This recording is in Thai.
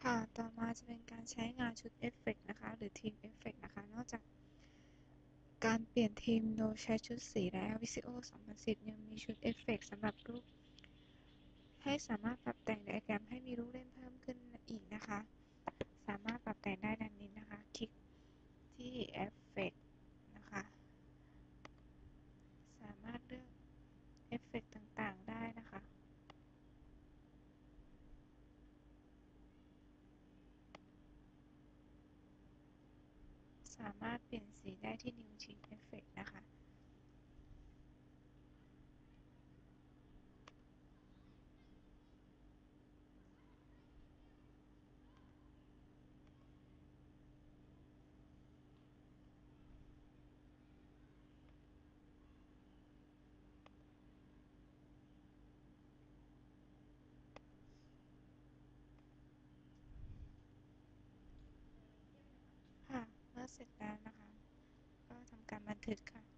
ค่ะต่อมาจะเป็นการใช้งานชุดเอฟเฟกต์นะคะหรือทีมเอฟเฟกต์นะคะนอกจากการเปลี่ยนทีมโดยใช้ชุดสีแล้ว Visio 2010ยังมีชุดเอฟเฟกต์สำหรับรูปให้สามารถปรับแต่งไดอะแกรมให้มีลูกเล่นเพิ่มขึ้นอีกนะคะสามารถปรับแต่งได้ดังนี้นะคะคลิกที่เอฟเฟกต์นะคะสามารถเลือกเอฟเฟกต์ต่างๆได้นะคะสามารถเปลี่ยนสีได้ที่นิ้วชี้เอฟเฟกต์นะคะค่ะเมื่อเสร็จแล้วนะคะก็ทำการบันทึกค่ะ